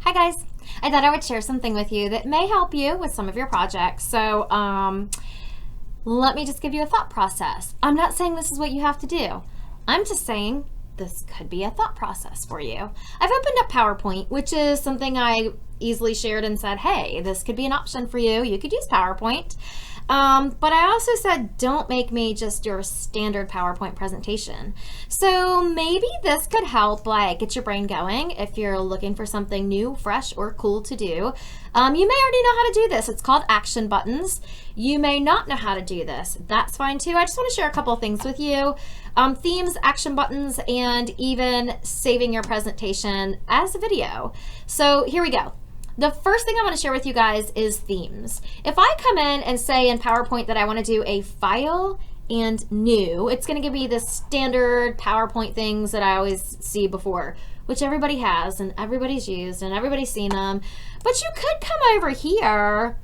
Hi guys, I thought I would share something with you that may help you with some of your projects. So let me just give you a thought process. I'm not saying this is what you have to do. I'm just saying this could be a thought process for you. I've opened up PowerPoint, which is something I easily shared and said, hey, this could be an option for you. You could use PowerPoint. But I also said, don't make me just your standard PowerPoint presentation. So maybe this could help get your brain going if you're looking for something new, fresh, or cool to do. You may already know how to do this. It's called action buttons. You may not know how to do this. That's fine too. I just want to share a couple of things with you. Themes, action buttons, and even saving your presentation as a video. So here we go. The first thing I want to share with you guys is themes. If I come in and say in PowerPoint that I want to do a file and new, it's going to give me the standard PowerPoint things that I always see before, which everybody has and everybody's used and everybody's seen them. But you could come over here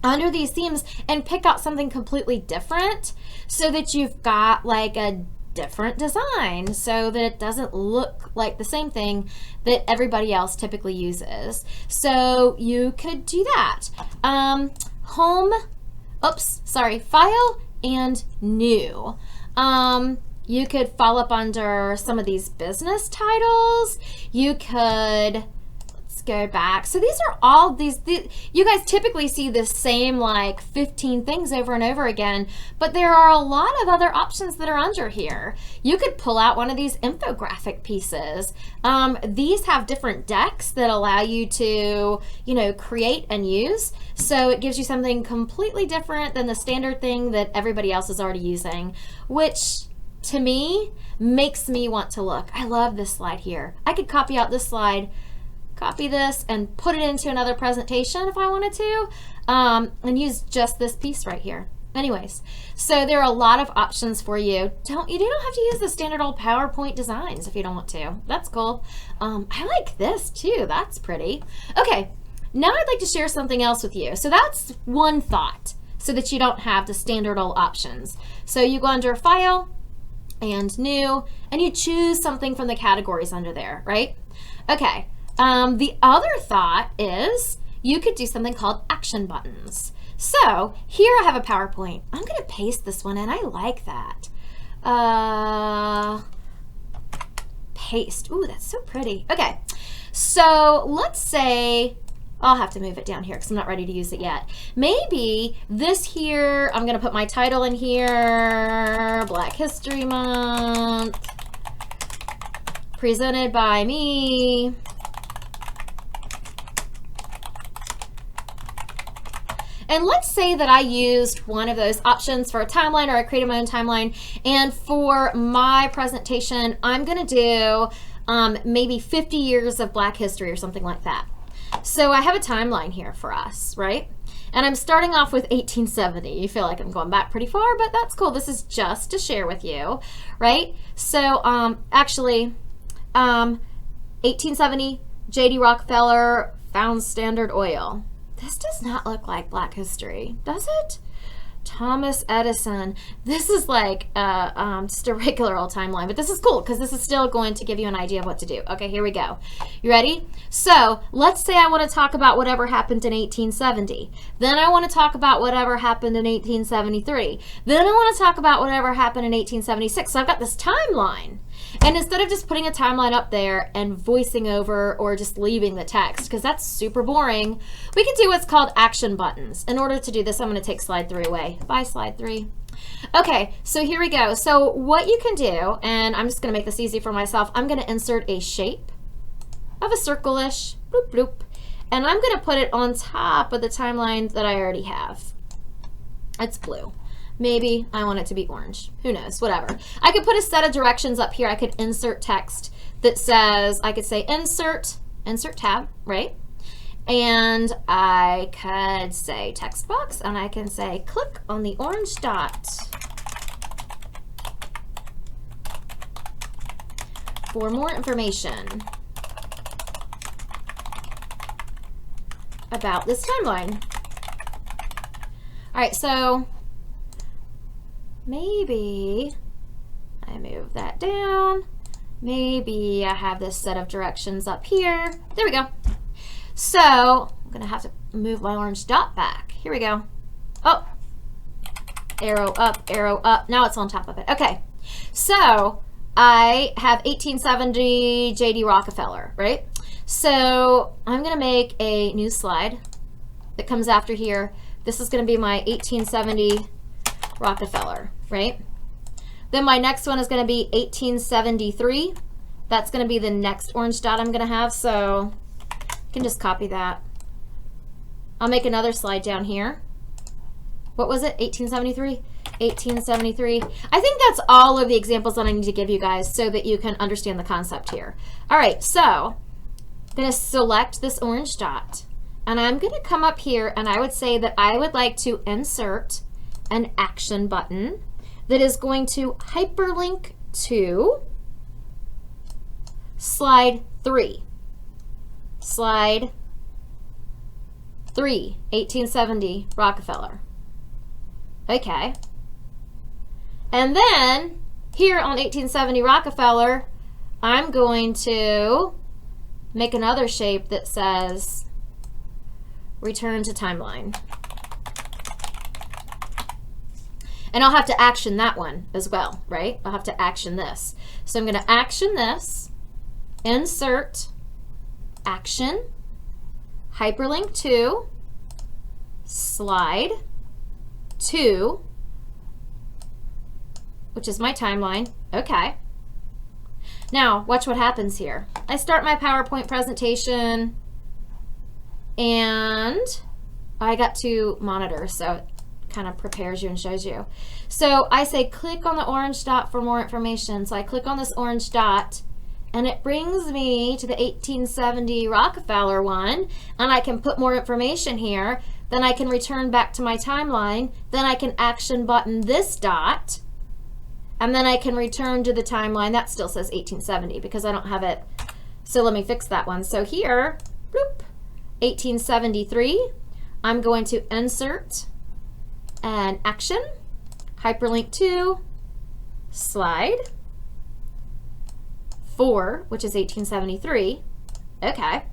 under these themes and pick out something completely different so that you've got like a different design so that it doesn't look like the same thing that everybody else typically uses. So you could do that. File and new. You could follow up under some of these business titles. You could, let's go back. So these are all these you guys typically see the same like 15 things over and over again, but there are a lot of other options that are under here. You could pull out one of these infographic pieces. These have different decks that allow you to, create and use. So it gives you something completely different than the standard thing that everybody else is already using, which to me makes me want to look. I love this slide here. I could copy out this slide, copy this and put it into another presentation if I wanted to, and use just this piece right here. Anyways, so there are a lot of options for you. You don't have to use the standard old PowerPoint designs if you don't want to. That's cool. I like this too. That's pretty. Okay, now I'd like to share something else with you. So that's one thought, so that you don't have the standard old options. So you go under File and New, and you choose something from the categories under there, right? Okay. The other thought is you could do something called action buttons. So here I have a PowerPoint. I'm going to paste this one in. I like that. Paste. Ooh, that's so pretty. Okay, so let's say I'll have to move it down here because I'm not ready to use it yet. Maybe this here, I'm going to put my title in here, Black History Month, presented by me. And let's say that I used one of those options for a timeline, or I created my own timeline. And for my presentation, I'm going to do maybe 50 years of Black history or something like that. So I have a timeline here for us, right? And I'm starting off with 1870. You feel like I'm going back pretty far, but that's cool. This is just to share with you, right? So actually, 1870, J.D. Rockefeller found Standard Oil. This does not look like Black history, does it? Thomas Edison. This is like just a regular old timeline, but this is cool because this is still going to give you an idea of what to do. Okay, here we go. You ready? So let's say I want to talk about whatever happened in 1870. Then I want to talk about whatever happened in 1873. Then I want to talk about whatever happened in 1876. So I've got this timeline. And instead of just putting a timeline up there and voicing over or just leaving the text, because that's super boring, we can do what's called action buttons. In order to do this, I'm going to take slide 3 away. Bye, slide 3. Okay, so here we go. So what you can do, and I'm just going to make this easy for myself, I'm going to insert a shape of a circle-ish, bloop, bloop, and I'm going to put it on top of the timeline that I already have. It's blue. Maybe I want it to be orange. Who knows? Whatever. I could put a set of directions up here. I could insert text that says, I could say insert tab, right? And I could say text box, and I can say click on the orange dot for more information about this timeline. All right, so maybe I move that down. Maybe I have this set of directions up here. There we go. So I'm gonna have to move my orange dot back. Here we go. Oh, arrow up. Now it's on top of it. Okay, so I have 1870 J.D. Rockefeller, right? So I'm gonna make a new slide that comes after here. This is gonna be my 1870 Rockefeller, right? Then my next one is gonna be 1873. That's gonna be the next orange dot I'm gonna have, so you can just copy that. I'll make another slide down here. What was it? 1873? 1873. I think that's all of the examples that I need to give you guys so that you can understand the concept here. All right, so I'm going to select this orange dot, and I'm going to come up here, and I would say that I would like to insert an action button that is going to hyperlink to slide 3. Slide 3, 1870 Rockefeller. Okay. And then here on 1870 Rockefeller, I'm going to make another shape that says return to timeline. And I'll have to action that one as well, right? I'll have to action this. So I'm going to action this, insert, action, hyperlink to, slide 2, which is my timeline. Okay. Now, watch what happens here. I start my PowerPoint presentation, and I got to monitor, so it kind of prepares you and shows you. So I say click on the orange dot for more information. So I click on this orange dot, and it brings me to the 1870 Rockefeller one, and I can put more information here. Then I can return back to my timeline. Then I can action button this dot, and then I can return to the timeline. That still says 1870 because I don't have it. So let me fix that one. So here, bloop, 1873, I'm going to insert an action, hyperlink to, slide 4, which is 1873. Okay.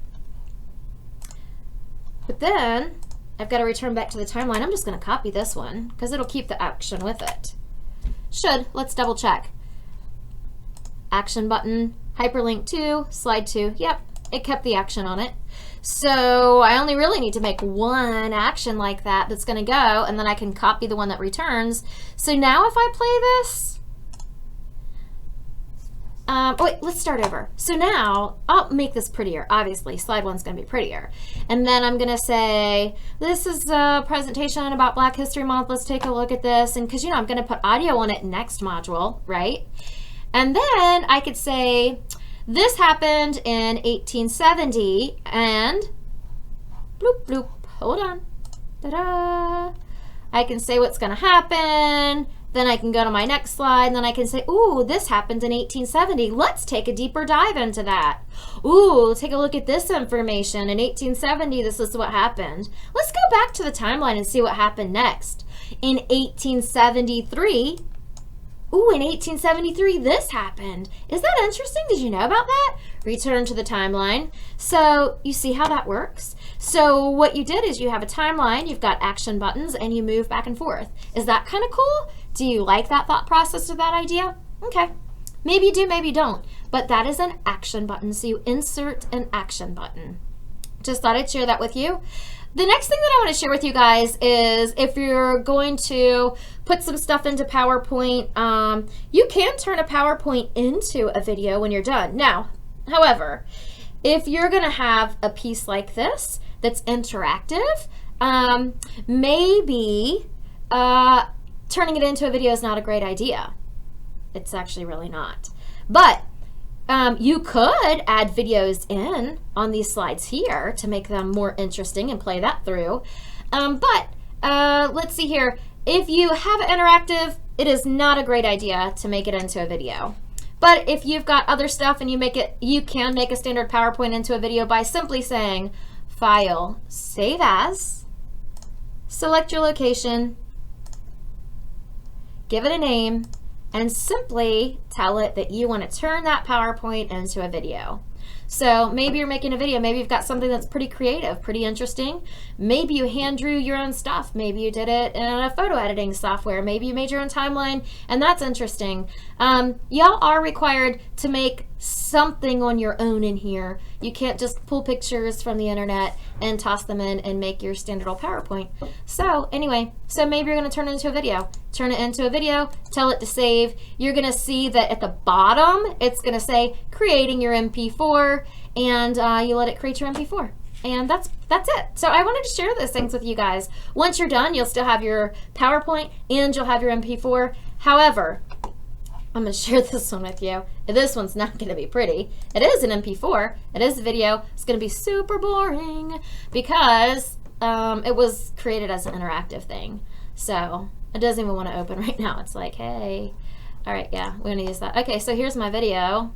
But then I've got to return back to the timeline. I'm just going to copy this one because it'll keep the action with it. Should. Let's double check. Action button, hyperlink to, slide 2. Yep, it kept the action on it. So I only really need to make one action like that that's going to go, and then I can copy the one that returns. So now if I play this, wait, let's start over. So now I'll make this prettier. Obviously, slide 1's going to be prettier. And then I'm going to say, this is a presentation about Black History Month. Let's take a look at this. And because, you know, I'm going to put audio on it next module, right? And then I could say, this happened in 1870, and bloop, bloop, hold on. Ta-da! I can say what's going to happen. Then I can go to my next slide, and then I can say, ooh, this happened in 1870. Let's take a deeper dive into that. Ooh, take a look at this information. In 1870, this is what happened. Let's go back to the timeline and see what happened next. In 1873, ooh, in 1873, this happened. Is that interesting? Did you know about that? Return to the timeline. So you see how that works? So what you did is you have a timeline, you've got action buttons, and you move back and forth. Is that kind of cool? Do you like that thought process or that idea? Okay. Maybe you do, maybe you don't. But that is an action button. So you insert an action button. Just thought I'd share that with you. The next thing that I want to share with you guys is if you're going to put some stuff into PowerPoint, you can turn a PowerPoint into a video when you're done. Now, however, if you're going to have a piece like this that's interactive, maybe turning it into a video is not a great idea. It's actually really not. But you could add videos in on these slides here to make them more interesting and play that through. But let's see here. If you have it interactive, it is not a great idea to make it into a video. But if you've got other stuff and you can make a standard PowerPoint into a video by simply saying, File, Save As, select your location, give it a name, and simply tell it that you want to turn that PowerPoint into a video. So maybe you're making a video. Maybe you've got something that's pretty creative, pretty interesting. Maybe you hand drew your own stuff. Maybe you did it in a photo editing software. Maybe you made your own timeline, and that's interesting. Y'all are required to make something on your own in here. You can't just pull pictures from the internet and toss them in and make your standard old PowerPoint. So anyway, so maybe you're going to turn it into a video. Turn it into a video, tell it to save. You're going to see that at the bottom, it's going to say creating your MP4, and you let it create your MP4. And that's it. So I wanted to share those things with you guys. Once you're done, you'll still have your PowerPoint and you'll have your MP4. However, I'm going to share this one with you. This one's not going to be pretty. It is an MP4. It is a video. It's going to be super boring because it was created as an interactive thing. So it doesn't even want to open right now. It's like, hey. All right, yeah, we're going to use that. Okay, so here's my video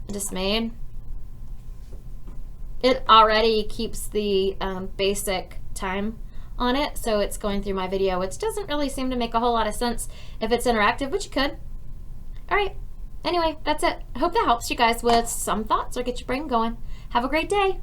I just made. It already keeps the basic time on it, so it's going through my video, which doesn't really seem to make a whole lot of sense if it's interactive, but you could. All right, anyway, that's it. I hope that helps you guys with some thoughts or get your brain going. Have a great day.